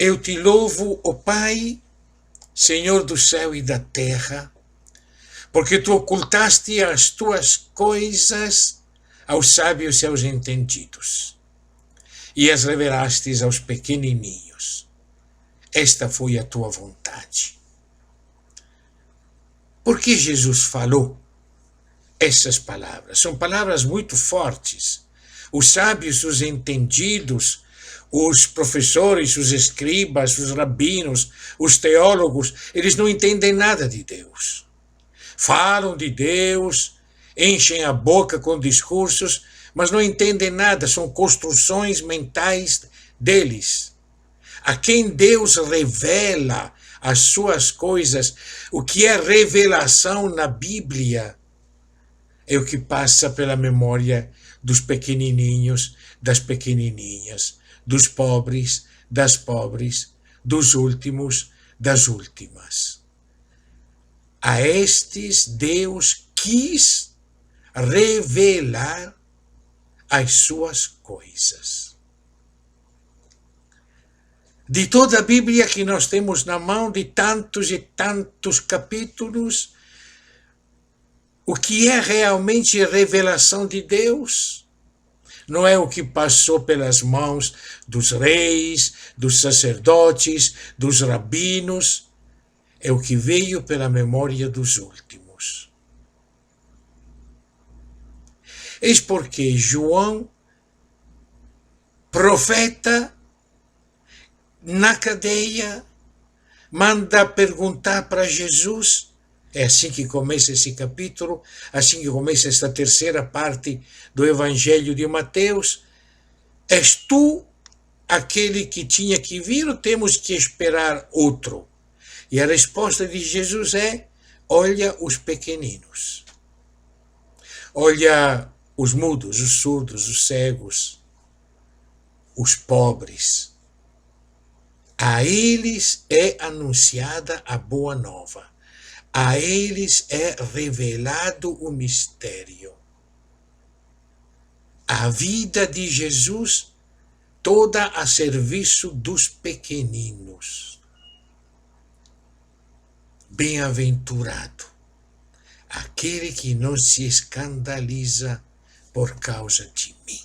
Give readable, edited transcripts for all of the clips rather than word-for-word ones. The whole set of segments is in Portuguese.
Eu te louvo, ó Pai, Senhor do céu e da terra, porque tu ocultaste as tuas coisas aos sábios e aos entendidos, e as revelastes aos pequenininhos. Esta foi a tua vontade. Por que Jesus falou essas palavras? São palavras muito fortes. Os sábios, os entendidos, os professores, os escribas, os rabinos, os teólogos, eles não entendem nada de Deus. Falam de Deus, enchem a boca com discursos, mas não entendem nada, são construções mentais deles. A quem Deus revela as suas coisas, o que é revelação na Bíblia, é o que passa pela memória dos pequenininhos, das pequenininhas, dos pobres, das pobres, dos últimos, das últimas. A estes Deus quis revelar as suas coisas. De toda a Bíblia que nós temos na mão, de tantos e tantos capítulos, o que é realmente revelação de Deus não é o que passou pelas mãos dos reis, dos sacerdotes, dos rabinos, é o que veio pela memória dos últimos. Eis porque João, profeta, na cadeia, manda perguntar para Jesus. É assim que começa esse capítulo, assim que começa esta terceira parte do Evangelho de Mateus. És tu aquele que tinha que vir ou temos que esperar outro? E a resposta de Jesus é: olha os pequeninos. Olha os mudos, os surdos, os cegos, os pobres. A eles é anunciada a boa nova. A eles é revelado o mistério. A vida de Jesus toda a serviço dos pequeninos. Bem-aventurado aquele que não se escandaliza por causa de mim.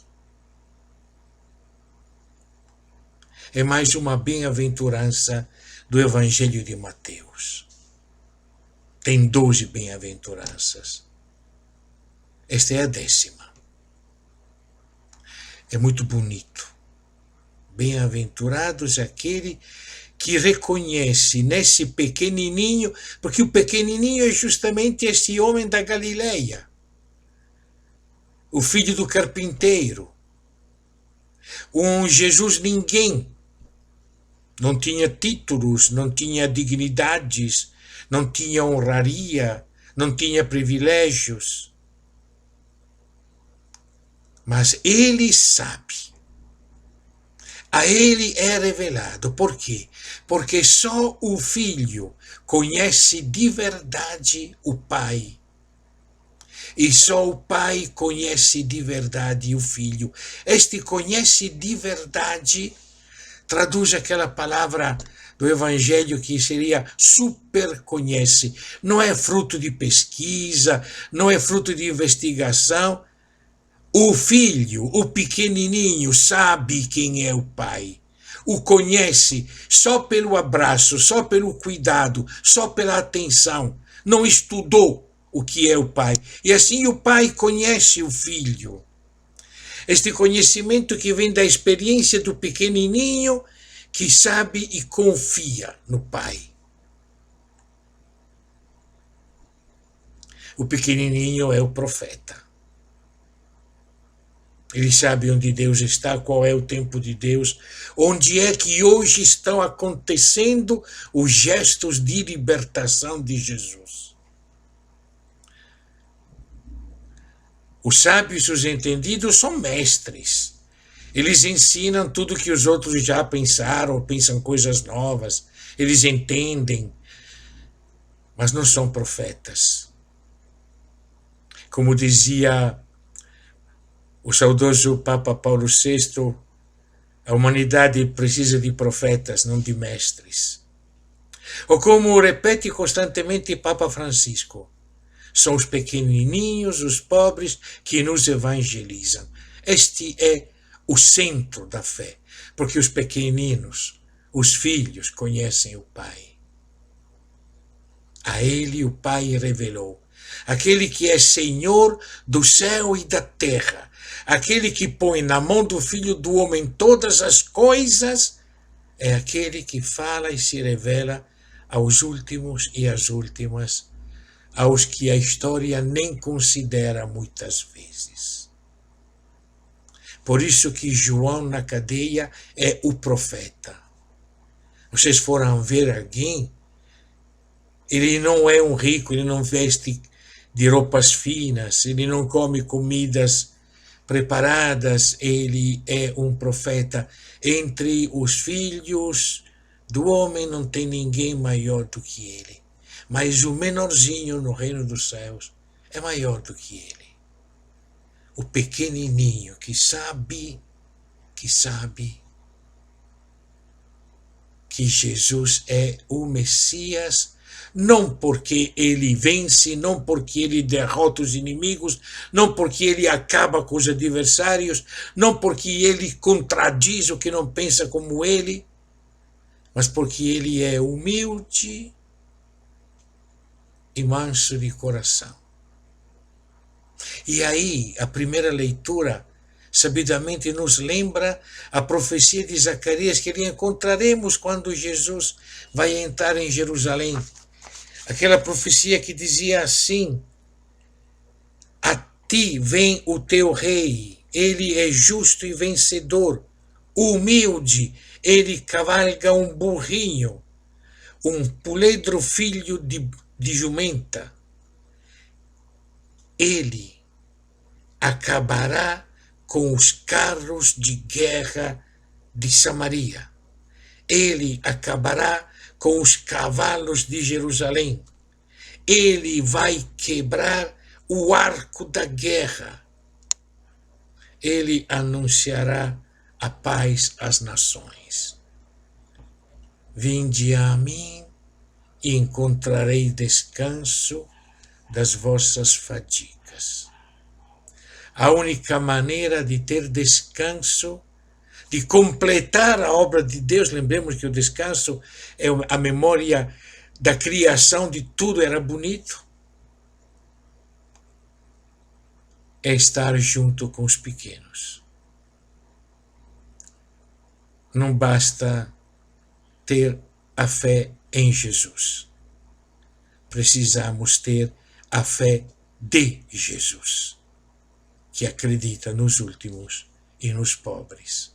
É mais uma bem-aventurança do Evangelho de Mateus. Tem 12 bem-aventuranças. Esta é a 10ª. É muito bonito. Bem-aventurados aquele que reconhece nesse pequenininho, porque o pequenininho é justamente esse homem da Galileia, o filho do carpinteiro, um Jesus ninguém, não tinha títulos, não tinha dignidades, não tinha honraria, não tinha privilégios. Mas ele sabe. A ele é revelado. Por quê? Porque só o Filho conhece de verdade o Pai. E só o Pai conhece de verdade o Filho. Este conhece de verdade traduz aquela palavra do Evangelho que seria super conhece. Não é fruto de pesquisa, não é fruto de investigação. O filho, o pequenininho, sabe quem é o pai. O conhece só pelo abraço, só pelo cuidado, só pela atenção. Não estudou o que é o pai. E assim o pai conhece o filho. Este conhecimento que vem da experiência do pequenininho que sabe e confia no pai. O pequenininho é o profeta. Ele sabe onde Deus está, qual é o tempo de Deus, onde é que hoje estão acontecendo os gestos de libertação de Jesus. Os sábios e os entendidos são mestres. Eles ensinam tudo que os outros já pensaram, pensam coisas novas. Eles entendem, mas não são profetas. Como dizia o saudoso Papa Paulo VI, A humanidade precisa de profetas, não de mestres. Ou como repete constantemente Papa Francisco, são os pequenininhos, os pobres, que nos evangelizam. Este é o centro da fé, porque os pequeninos, os filhos, conhecem o Pai. A ele o Pai revelou. Aquele que é Senhor do céu e da terra, aquele que põe na mão do Filho do Homem todas as coisas, é aquele que fala e se revela aos últimos e às últimas, aos que a história nem considera muitas vezes. Por isso que João na cadeia é o profeta. Vocês foram ver alguém, ele não é um rico, ele não veste de roupas finas, ele não come comidas preparadas, ele é um profeta. Entre os filhos do homem não tem ninguém maior do que ele. Mas o menorzinho no reino dos céus é maior do que ele. O pequenininho que sabe que Jesus é o Messias, não porque ele vence, não porque ele derrota os inimigos, não porque ele acaba com os adversários, não porque ele contradiz o que não pensa como ele, mas porque ele é humilde e manso de coração. E aí, a primeira leitura sabidamente nos lembra a profecia de Zacarias que lhe encontraremos quando Jesus vai entrar em Jerusalém. Aquela profecia que dizia assim: a ti vem o teu rei, ele é justo e vencedor, humilde, ele cavalga um burrinho, um puledro filho de jumenta. Ele acabará com os carros de guerra de Samaria. Ele acabará com os cavalos de Jerusalém. Ele vai quebrar o arco da guerra. Ele anunciará a paz às nações. Vinde a mim e encontrarei descanso das vossas fadigas. A única maneira de ter descanso, de completar a obra de Deus, lembremos que o descanso é a memória da criação, de tudo era bonito, é estar junto com os pequenos. Não basta ter a fé em Jesus. Precisamos ter a fé de Jesus, que acredita nos últimos e nos pobres.